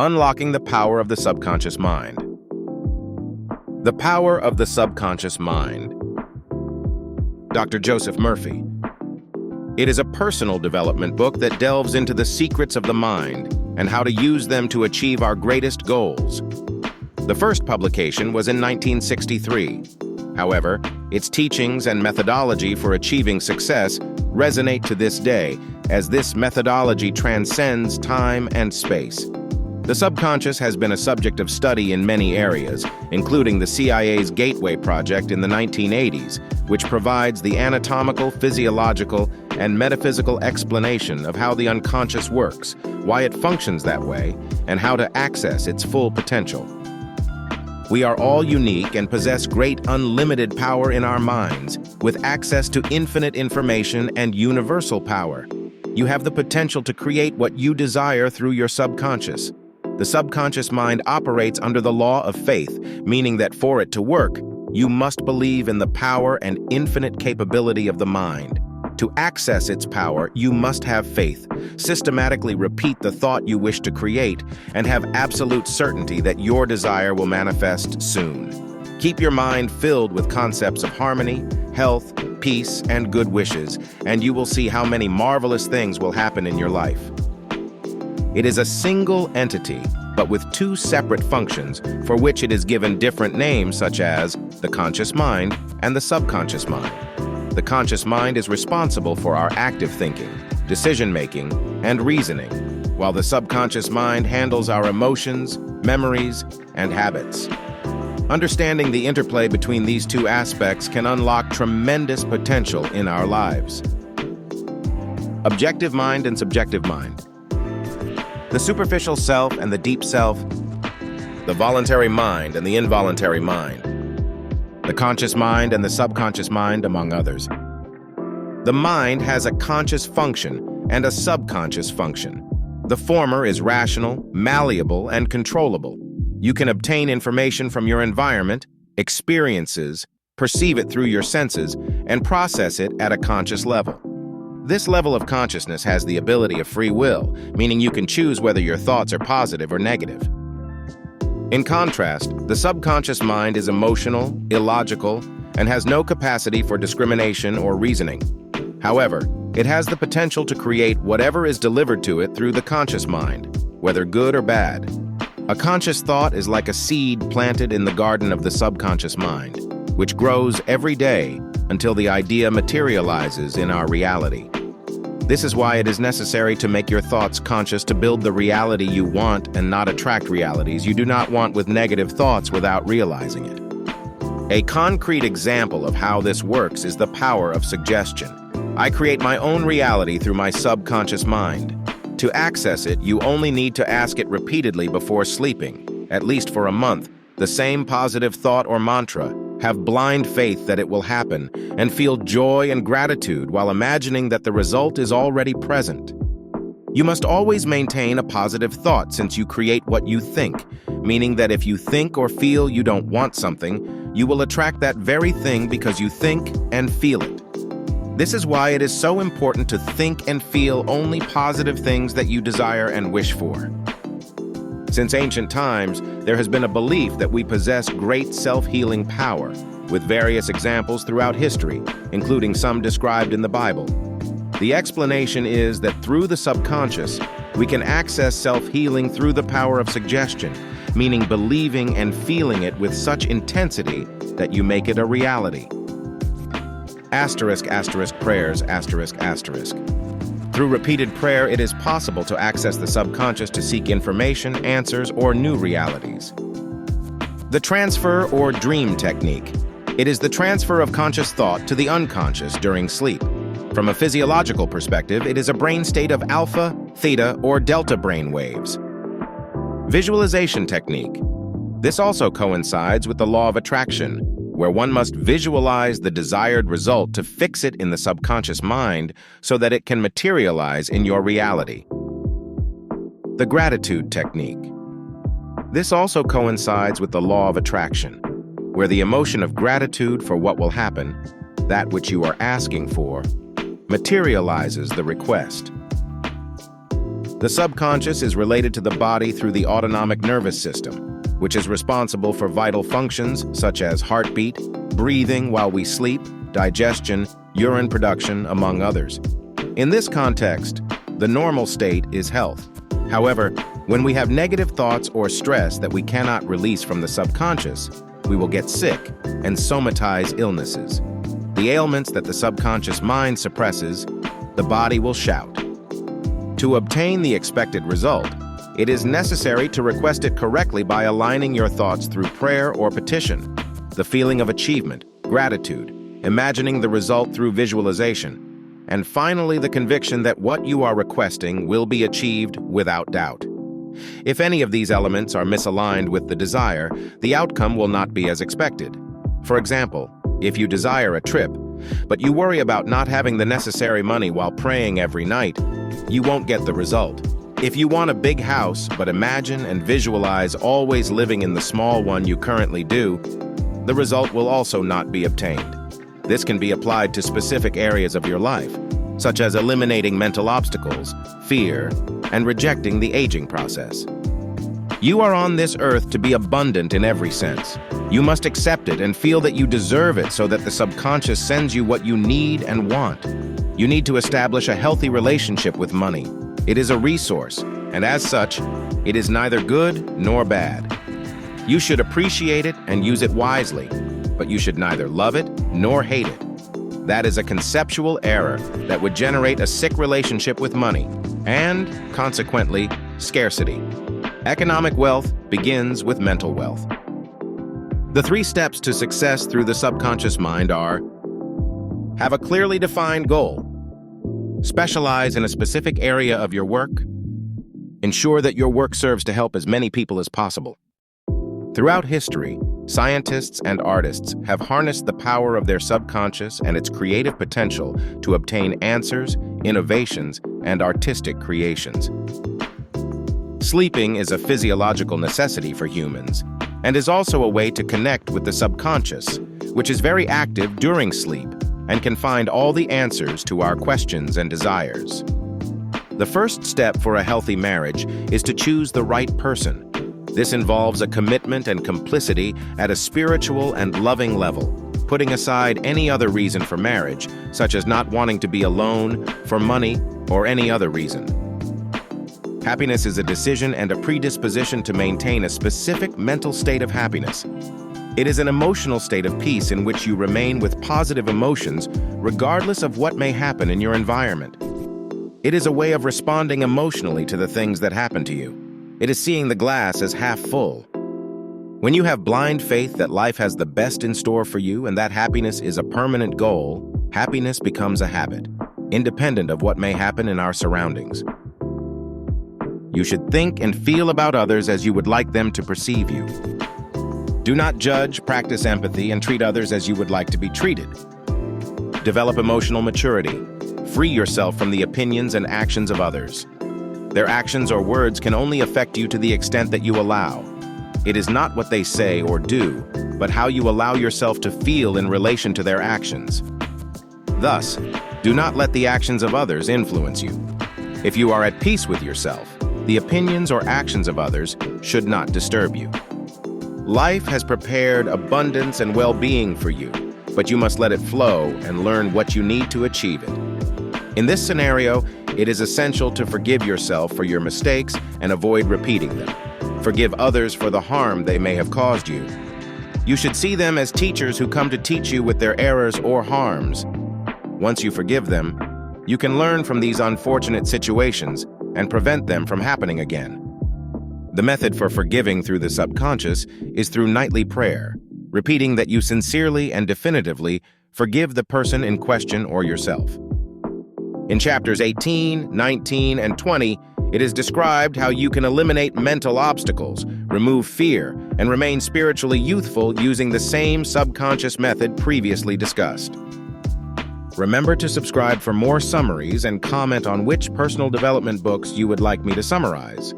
Unlocking the power of the subconscious mind. The power of the subconscious mind. Dr. Joseph Murphy. It is a personal development book that delves into the secrets of the mind and how to use them to achieve our greatest goals. The first publication was in 1963. However, its teachings and methodology for achieving success resonate to this day, as this methodology transcends time and space. The subconscious has been a subject of study in many areas, including the CIA's Gateway Project in the 1980s, which provides the anatomical, physiological, and metaphysical explanation of how the unconscious works, why it functions that way, and how to access its full potential. We are all unique and possess great unlimited power in our minds, with access to infinite information and universal power. You have the potential to create what you desire through your subconscious. The subconscious mind operates under the law of faith, meaning that for it to work, you must believe in the power and infinite capability of the mind. To access its power, you must have faith, systematically repeat the thought you wish to create, and have absolute certainty that your desire will manifest soon. Keep your mind filled with concepts of harmony, health, peace, and good wishes, and you will see how many marvelous things will happen in your life. It is a single entity, but with two separate functions, for which it is given different names such as the conscious mind and the subconscious mind. The conscious mind is responsible for our active thinking, decision-making, and reasoning, while the subconscious mind handles our emotions, memories, and habits. Understanding the interplay between these two aspects can unlock tremendous potential in our lives. Objective mind and subjective mind. The superficial self and the deep self, the voluntary mind and the involuntary mind, the conscious mind and the subconscious mind, among others. The mind has a conscious function and a subconscious function. The former is rational, malleable, and controllable. You can obtain information from your environment, experiences, perceive it through your senses, and process it at a conscious level. This level of consciousness has the ability of free will, meaning you can choose whether your thoughts are positive or negative. In contrast, the subconscious mind is emotional, illogical, and has no capacity for discrimination or reasoning. However, it has the potential to create whatever is delivered to it through the conscious mind, whether good or bad. A conscious thought is like a seed planted in the garden of the subconscious mind, which grows every day until the idea materializes in our reality. This is why it is necessary to make your thoughts conscious to build the reality you want and not attract realities you do not want with negative thoughts without realizing it. A concrete example of how this works is the power of suggestion. I create my own reality through my subconscious mind. To access it, you only need to ask it repeatedly before sleeping, at least for a month, the same positive thought or mantra. Have blind faith that it will happen, and feel joy and gratitude while imagining that the result is already present. You must always maintain a positive thought since you create what you think, meaning that if you think or feel you don't want something, you will attract that very thing because you think and feel it. This is why it is so important to think and feel only positive things that you desire and wish for. Since ancient times, there has been a belief that we possess great self-healing power, with various examples throughout history, including some described in the Bible. The explanation is that through the subconscious, we can access self-healing through the power of suggestion, meaning believing and feeling it with such intensity that you make it a reality. **prayers****. Through repeated prayer, it is possible to access the subconscious to seek information, answers, or new realities. The transfer or dream technique. It is the transfer of conscious thought to the unconscious during sleep. From a physiological perspective, it is a brain state of alpha, theta, or delta brain waves. Visualization technique. This also coincides with the law of attraction, where one must visualize the desired result to fix it in the subconscious mind so that it can materialize in your reality. The gratitude technique. This also coincides with the law of attraction, where the emotion of gratitude for what will happen, that which you are asking for, materializes the request. The subconscious is related to the body through the autonomic nervous system, which is responsible for vital functions such as heartbeat, breathing while we sleep, digestion, urine production, among others. In this context, the normal state is health. However, when we have negative thoughts or stress that we cannot release from the subconscious, we will get sick and somatize illnesses. The ailments that the subconscious mind suppresses, the body will shout. To obtain the expected result, it is necessary to request it correctly by aligning your thoughts through prayer or petition, the feeling of achievement, gratitude, imagining the result through visualization, and finally the conviction that what you are requesting will be achieved without doubt. If any of these elements are misaligned with the desire, the outcome will not be as expected. For example, if you desire a trip, but you worry about not having the necessary money while praying every night, you won't get the result. If you want a big house, but imagine and visualize always living in the small one you currently do, the result will also not be obtained. This can be applied to specific areas of your life, such as eliminating mental obstacles, fear, and rejecting the aging process. You are on this earth to be abundant in every sense. You must accept it and feel that you deserve it so that the subconscious sends you what you need and want. You need to establish a healthy relationship with money. It is a resource, and as such, it is neither good nor bad. You should appreciate it and use it wisely, but you should neither love it nor hate it. That is a conceptual error that would generate a sick relationship with money, and, consequently, scarcity. Economic wealth begins with mental wealth. The 3 steps to success through the subconscious mind are: have a clearly defined goal. Specialize in a specific area of your work. Ensure that your work serves to help as many people as possible. Throughout history, scientists and artists have harnessed the power of their subconscious and its creative potential to obtain answers, innovations, and artistic creations. Sleeping is a physiological necessity for humans, and is also a way to connect with the subconscious, which is very active during sleep and can find all the answers to our questions and desires. The first step for a healthy marriage is to choose the right person. This involves a commitment and complicity at a spiritual and loving level, putting aside any other reason for marriage, such as not wanting to be alone, for money, or any other reason. Happiness is a decision and a predisposition to maintain a specific mental state of happiness. It is an emotional state of peace in which you remain with positive emotions regardless of what may happen in your environment. It is a way of responding emotionally to the things that happen to you. It is seeing the glass as half full. When you have blind faith that life has the best in store for you and that happiness is a permanent goal, happiness becomes a habit, independent of what may happen in our surroundings. You should think and feel about others as you would like them to perceive you. Do not judge, practice empathy, and treat others as you would like to be treated. Develop emotional maturity. Free yourself from the opinions and actions of others. Their actions or words can only affect you to the extent that you allow. It is not what they say or do, but how you allow yourself to feel in relation to their actions. Thus, do not let the actions of others influence you. If you are at peace with yourself, the opinions or actions of others should not disturb you. Life has prepared abundance and well-being for you, but you must let it flow and learn what you need to achieve it. In this scenario, it is essential to forgive yourself for your mistakes and avoid repeating them. Forgive others for the harm they may have caused you. You should see them as teachers who come to teach you with their errors or harms. Once you forgive them, you can learn from these unfortunate situations and prevent them from happening again. The method for forgiving through the subconscious is through nightly prayer, repeating that you sincerely and definitively forgive the person in question or yourself. In chapters 18, 19, and 20, it is described how you can eliminate mental obstacles, remove fear, and remain spiritually youthful using the same subconscious method previously discussed. Remember to subscribe for more summaries and comment on which personal development books you would like me to summarize.